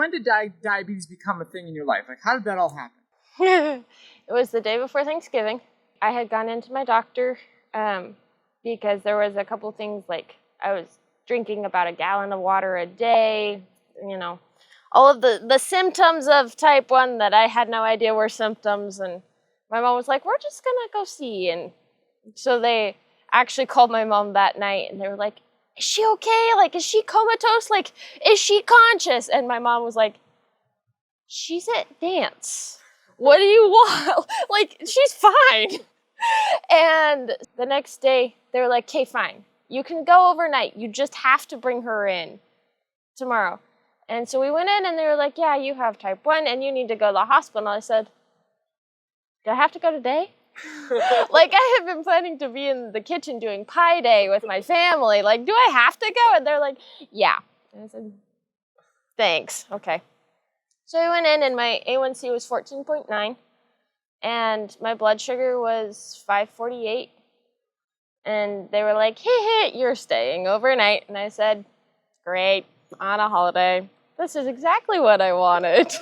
when did diabetes become a thing in your life? Like, how did that all happen? It was the day before Thanksgiving. I had gone into my doctor because there was a couple things, like I was drinking about a gallon of water a day, you know, all of the symptoms of type 1 that I had no idea were symptoms. And my mom was like, we're just going to go see. And so they actually called my mom that night, and they were like, is she okay? Like, is she comatose? Like, is she conscious? And my mom was like, she's at dance. What do you want? Like, she's fine. And the next day, they were like, okay, fine. You can go overnight. You just have to bring her in tomorrow. And so we went in, and they were like, yeah, you have type 1, and you need to go to the hospital. And I said, do I have to go today? Like, I have been planning to be in the kitchen doing pie day with my family. Like, do I have to go? And they're like, yeah. And I said, thanks. Okay. So I went in, and my A1C was 14.9, and my blood sugar was 548. And they were like, hey, you're staying overnight. And I said, great, on a holiday. This is exactly what I wanted.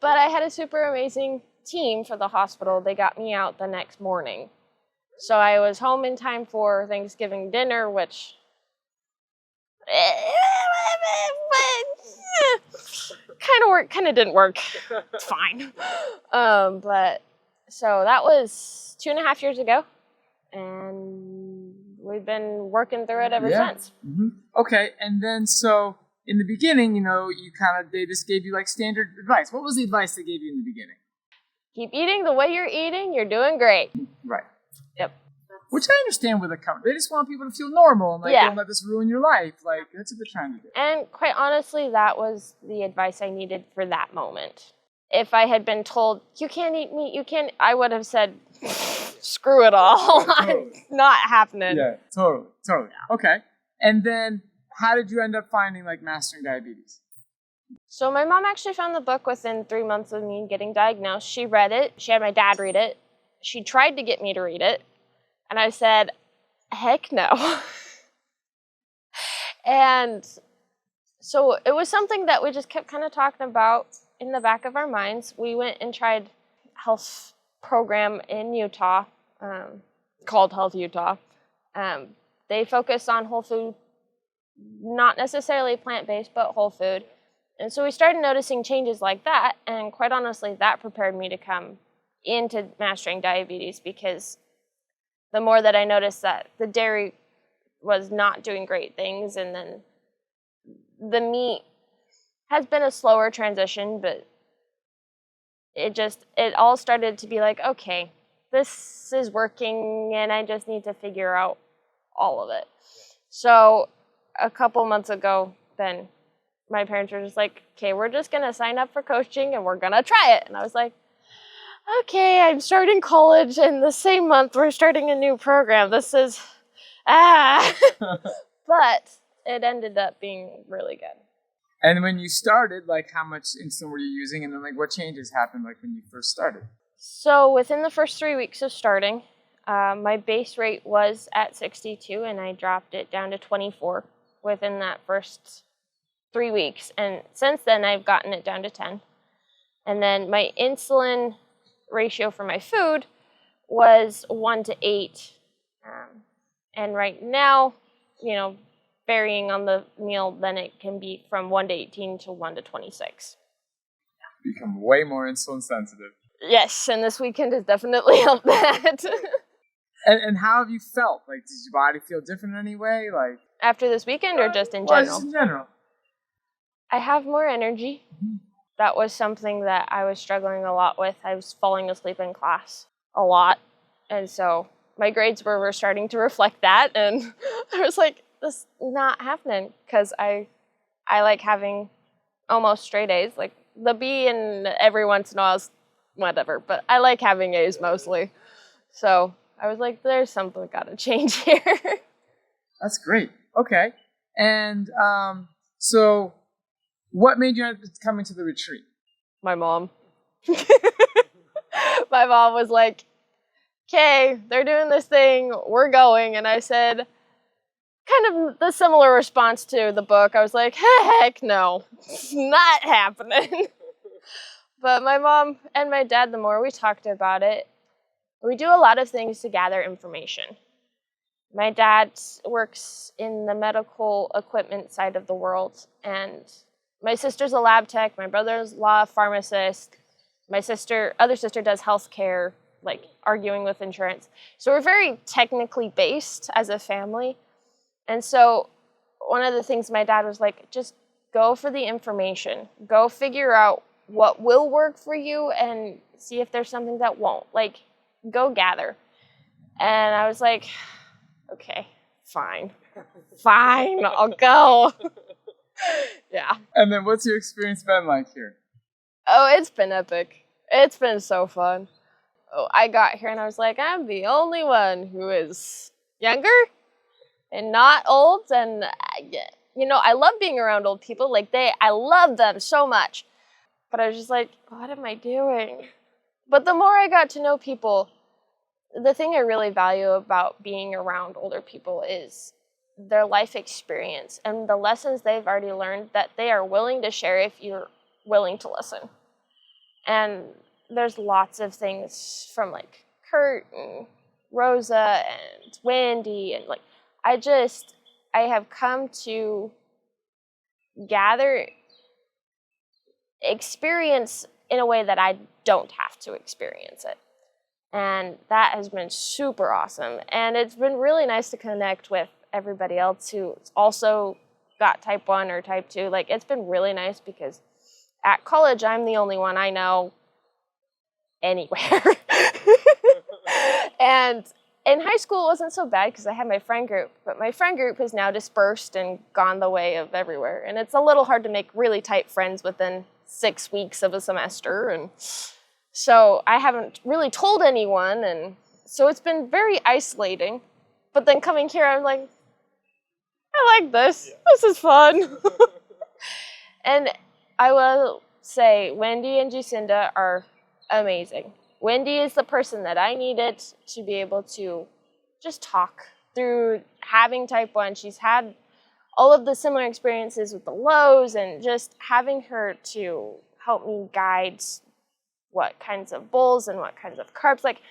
But I had a super amazing team for the hospital. They got me out the next morning. So I was home in time for Thanksgiving dinner, which kind of worked, kind of didn't work. It's fine. But so that was 2.5 years ago, and we've been working through it ever since. Mm-hmm. Okay, and then so in the beginning, you know, they just gave you like standard advice. What was the advice they gave you in the beginning? Keep eating the way you're eating. You're doing great. Right. Yep. Which I understand with a company. They just want people to feel normal and like, don't let this ruin your life. Like, that's what they're trying to do. And quite honestly, that was the advice I needed for that moment. If I had been told, you can't eat meat, I would have said, screw it all. Totally. Not happening. Yeah, totally. Yeah. Okay. And then how did you end up finding like Mastering Diabetes? So my mom actually found the book within 3 months of me getting diagnosed. She read it. She had my dad read it. She tried to get me to read it. And I said, heck no. And so it was something that we just kept kind of talking about in the back of our minds. We went and tried a health program in Utah called Health Utah. They focus on whole food, not necessarily plant-based, but whole food. And so we started noticing changes like that, and quite honestly, that prepared me to come into Mastering Diabetes, because the more that I noticed that the dairy was not doing great things, and then the meat has been a slower transition, but it all started to be like, okay, this is working, and I just need to figure out all of it. So a couple months ago, then my parents were just like, okay, we're just going to sign up for coaching and we're going to try it. And I was like, okay, I'm starting college, and the same month we're starting a new program. This is, But it ended up being really good. And when you started, like, how much insulin were you using? And then, like, what changes happened, like, when you first started? So within the first 3 weeks of starting, my base rate was at 62, and I dropped it down to 24 within that first 3 weeks. And since then, I've gotten it down to 10. And then my insulin ratio for my food was 1:8. And right now, you know, varying on the meal, then it can be from 1:18 to 1:26. Become way more insulin sensitive. Yes, and this weekend has definitely helped that. And how have you felt? Like, does your body feel different in any way? Like, after this weekend, or just in general? Just in general. I have more energy. Mm-hmm. That was something that I was struggling a lot with. I was falling asleep in class a lot. And so my grades were starting to reflect that. And I was like, this is not happening, because I like having almost straight A's. Like the B and every once in a while is whatever. But I like having A's mostly. So I was like, there's something got to change here. That's great. Okay. And so what made you end up coming to the retreat? My mom. My mom was like, okay, they're doing this thing, we're going. And I said, kind of the similar response to the book. I was like, heck no, not happening. But my mom and my dad, the more we talked about it, we do a lot of things to gather information. My dad works in the medical equipment side of the world, and my sister's a lab tech, my brother's a law pharmacist, my other sister does healthcare, like arguing with insurance. So we're very technically based as a family. And so one of the things my dad was like, just go for the information. Go figure out what will work for you and see if there's something that won't. Like, go gather. And I was like, okay, fine, I'll go. Yeah. And then what's your experience been like here? Oh, it's been epic. It's been so fun. Oh, I got here and I was like, I'm the only one who is younger and not old. And, I love being around old people. Like, I love them so much. But I was just like, what am I doing? But the more I got to know people, the thing I really value about being around older people is their life experience and the lessons they've already learned that they are willing to share if you're willing to listen. And there's lots of things from like Kurt and Rosa and Wendy and like, I have come to gather experience in a way that I don't have to experience it. And that has been super awesome. And it's been really nice to connect with everybody else who's also got type 1 or type 2. Like, it's been really nice because at college, I'm the only one I know anywhere. And in high school, it wasn't so bad because I had my friend group. But my friend group has now dispersed and gone the way of everywhere. And it's a little hard to make really tight friends within 6 weeks of a semester. And so I haven't really told anyone, and so it's been very isolating. But then coming here, I'm like, I like this. Yeah. This is fun. And I will say Wendy and Jacinda are amazing. Wendy is the person that I needed to be able to just talk through having type 1. She's had all of the similar experiences with the lows, and just having her to help me guide what kinds of bowls and what kinds of carbs. Like,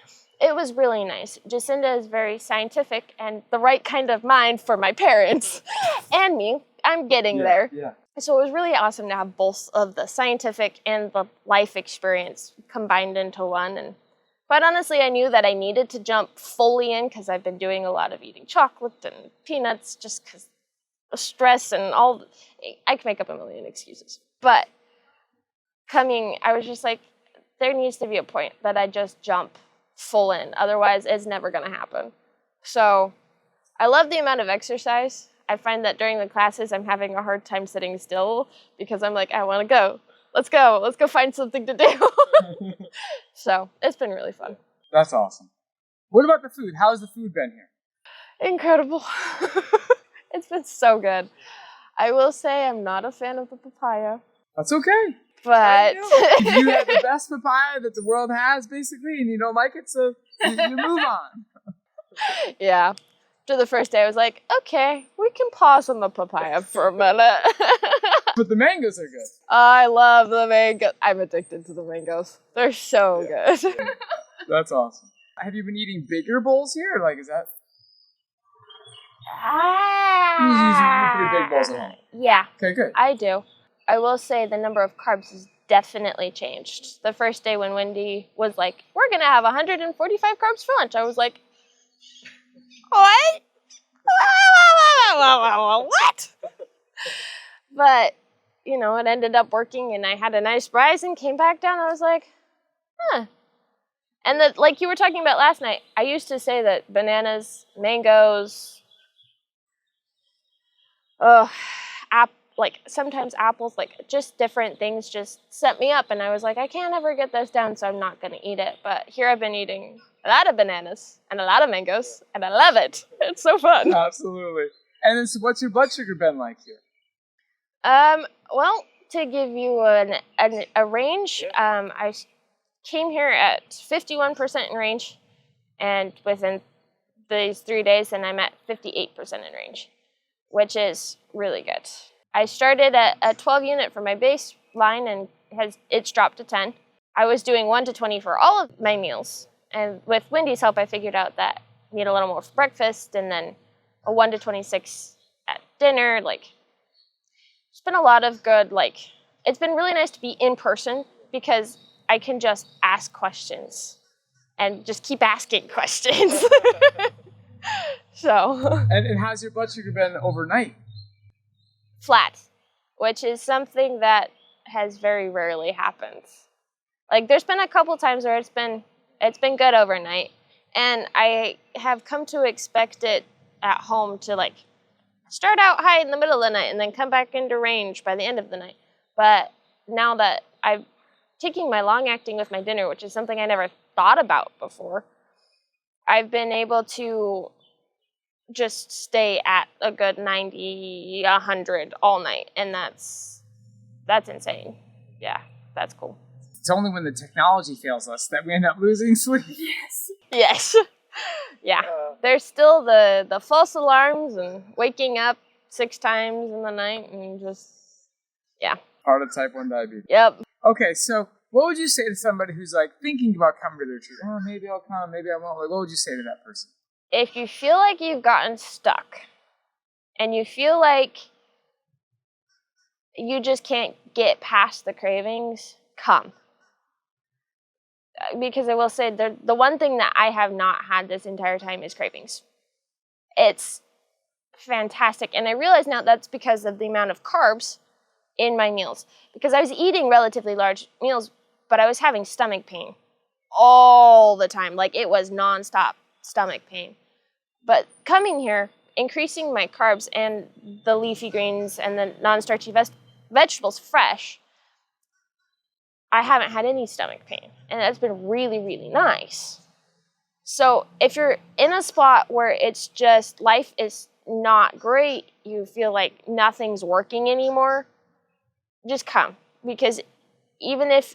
it was really nice. Jacinda is very scientific and the right kind of mind for my parents and me. I'm getting there. Yeah. So it was really awesome to have both of the scientific and the life experience combined into one. And quite honestly, I knew that I needed to jump fully in because I've been doing a lot of eating chocolate and peanuts just because of stress and all. I can make up a million excuses. But I was just like, there needs to be a point that I just jump full in. Otherwise, it's never going to happen. So I love the amount of exercise. I find that during the classes, I'm having a hard time sitting still because I'm like, I want to go. Let's go. Let's go find something to do. So it's been really fun. That's awesome. What about the food? How's the food been here? Incredible. It's been so good. I will say I'm not a fan of the papaya. That's okay. But you have the best papaya that the world has, basically, and you don't like it, so you move on. Yeah. After the first day, I was like, okay, we can pause on the papaya for a minute. But the mangoes are good. I love the mangoes. I'm addicted to the mangoes. They're so good. That's awesome. Have you been eating bigger bowls here? Or is that... You pretty big bowls at home. Yeah. Okay, good. I do. I will say the number of carbs has definitely changed. The first day when Wendy was like, we're going to have 145 carbs for lunch, I was like, what? What? But, it ended up working, and I had a nice rise and came back down. I was like, huh. And like you were talking about last night, I used to say that bananas, mangoes, sometimes apples, just different things just set me up. And I was like, I can't ever get this down, so I'm not going to eat it. But here I've been eating a lot of bananas and a lot of mangoes, and I love it. It's so fun. Absolutely. And then, so what's your blood sugar been like here? Well, to give you a range, I came here at 51% in range, and within these 3 days, and I'm at 58% in range. which is really good. I started at a 12 unit for my baseline and it's dropped to 10. I was doing 1 to 20 for all of my meals. And with Wendy's help, I figured out that I need a little more for breakfast and then a 1 to 26 at dinner. Like, it's been a lot of good, it's been really nice to be in person because I can just ask questions and just keep asking questions. So. And how's your blood sugar been overnight? Flat, which is something that has very rarely happened. Like, there's been a couple times where it's been good overnight, and I have come to expect it at home to start out high in the middle of the night and then come back into range by the end of the night. But now that I'm taking my long-acting with my dinner, which is something I never thought about before, I've been able to just stay at a good 90, 100 all night, and that's insane. Yeah, that's cool. It's only when the technology fails us that we end up losing sleep. Yes. Yeah. There's still the false alarms and waking up 6 times in the night and just, yeah. Part of type 1 diabetes. Yep. Okay, so what would you say to somebody who's thinking about coming to the retreat? Oh, maybe I'll come, maybe I won't. What would you say to that person? If you feel like you've gotten stuck and you feel like you just can't get past the cravings, come. Because I will say, the one thing that I have not had this entire time is cravings. It's fantastic. And I realize now that's because of the amount of carbs in my meals. Because I was eating relatively large meals, but I was having stomach pain all the time. It was nonstop stomach pain. But coming here, increasing my carbs and the leafy greens and the non-starchy vegetables fresh, I haven't had any stomach pain. And that's been really, really nice. So if you're in a spot where it's just life is not great, you feel like nothing's working anymore, just come. Because even if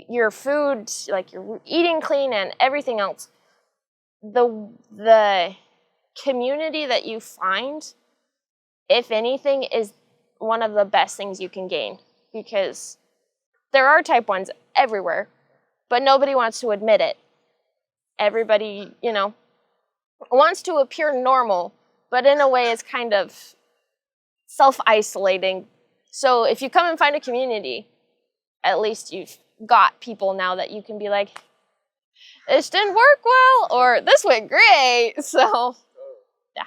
your food, you're eating clean and everything else, the community that you find, if anything, is one of the best things you can gain. Because there are type 1s everywhere, but nobody wants to admit it. Everybody, wants to appear normal, but in a way it's kind of self-isolating. So if you come and find a community, at least you've got people now that you can be like, this didn't work well, or this went great. So, yeah.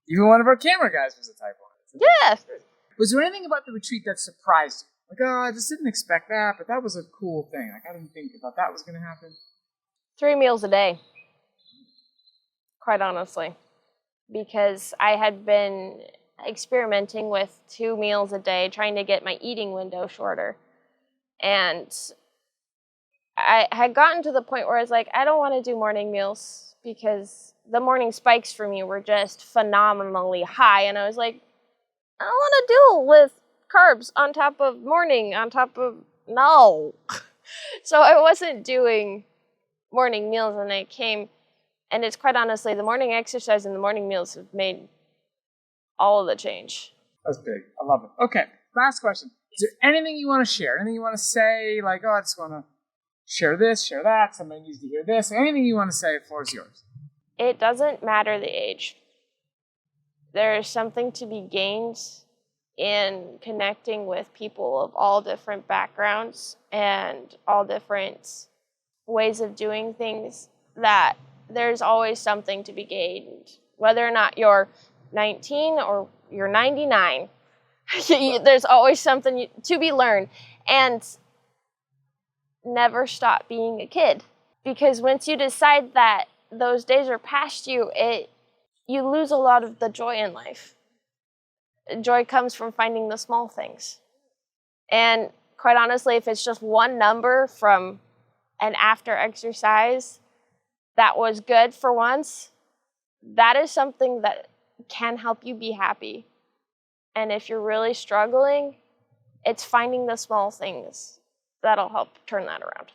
Even one of our camera guys was a type 1. Yeah. Was there anything about the retreat that surprised you? I just didn't expect that, but that was a cool thing. I didn't think about that was going to happen. 3 meals a day, quite honestly, because I had been experimenting with 2 meals a day, trying to get my eating window shorter. And I had gotten to the point where I was like, I don't want to do morning meals because the morning spikes for me were just phenomenally high. And I was like, I don't want to deal with carbs on top of no. So I wasn't doing morning meals, and I came, and it's quite honestly, the morning exercise and the morning meals have made all of the change. That's big. I love it. Okay, last question. Is there anything you want to share? Anything you want to say? I just want to share this, share that. Somebody needs to hear this. Anything you want to say, the floor is yours. It doesn't matter the age. There is something to be gained in connecting with people of all different backgrounds and all different ways of doing things, that there's always something to be gained. Whether or not you're 19 or you're 99, there's always something to be learned. And never stop being a kid. Because once you decide that those days are past you, you lose a lot of the joy in life. Joy comes from finding the small things. And quite honestly, if it's just one number from an after exercise that was good for once, that is something that can help you be happy. And if you're really struggling, it's finding the small things that'll help turn that around.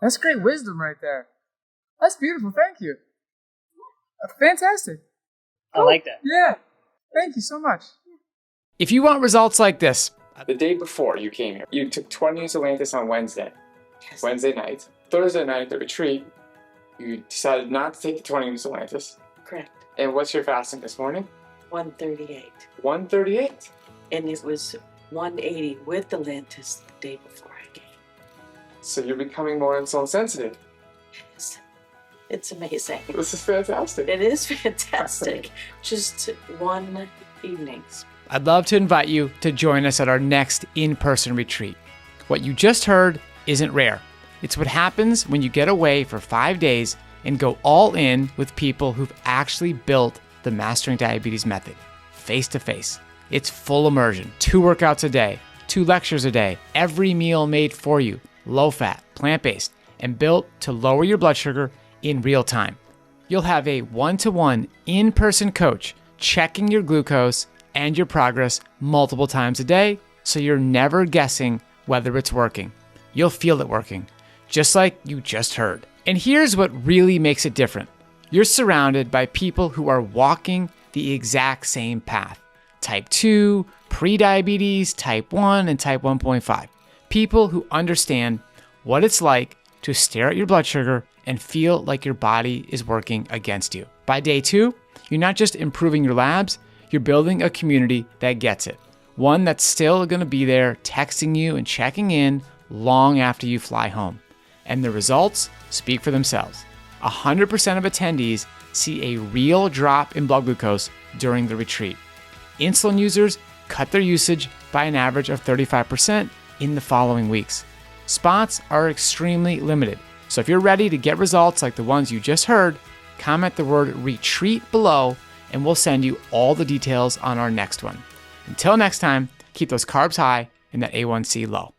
That's great wisdom right there. That's beautiful. Thank you. Fantastic. I like that. Yeah. Thank you so much. If you want results like this, The day before you came here, you took 20 Atlantis on Wednesday. Yes. Wednesday night. Thursday night, the retreat, you decided not to take the 20 Atlantis. Correct. And what's your fasting this morning? 138. 138. And it was 180 with the Atlantis the day before I came. So you're becoming more insulin sensitive. It's amazing. This is fantastic. It is fantastic. Just one evening. I'd love to invite you to join us at our next in-person retreat. What you just heard isn't rare. It's what happens when you get away for 5 days and go all in with people who've actually built the Mastering Diabetes method, face to face. It's full immersion, 2 workouts a day, 2 lectures a day, every meal made for you, low fat, plant-based, and built to lower your blood sugar in real time. You'll have a one-to-one in-person coach checking your glucose and your progress multiple times a day, so you're never guessing whether it's working. You'll feel it working, just like you just heard. And here's what really makes it different. You're surrounded by people who are walking the exact same path. Type 2, pre-diabetes, type 1, and type 1.5. People who understand what it's like to stare at your blood sugar and feel like your body is working against you. By day 2, you're not just improving your labs, you're building a community that gets it. One that's still gonna be there texting you and checking in long after you fly home. And the results speak for themselves. 100% of attendees see a real drop in blood glucose during the retreat. Insulin users cut their usage by an average of 35% in the following weeks. Spots are extremely limited. So if you're ready to get results like the ones you just heard, comment the word retreat below and we'll send you all the details on our next one. Until next time, keep those carbs high and that A1C low.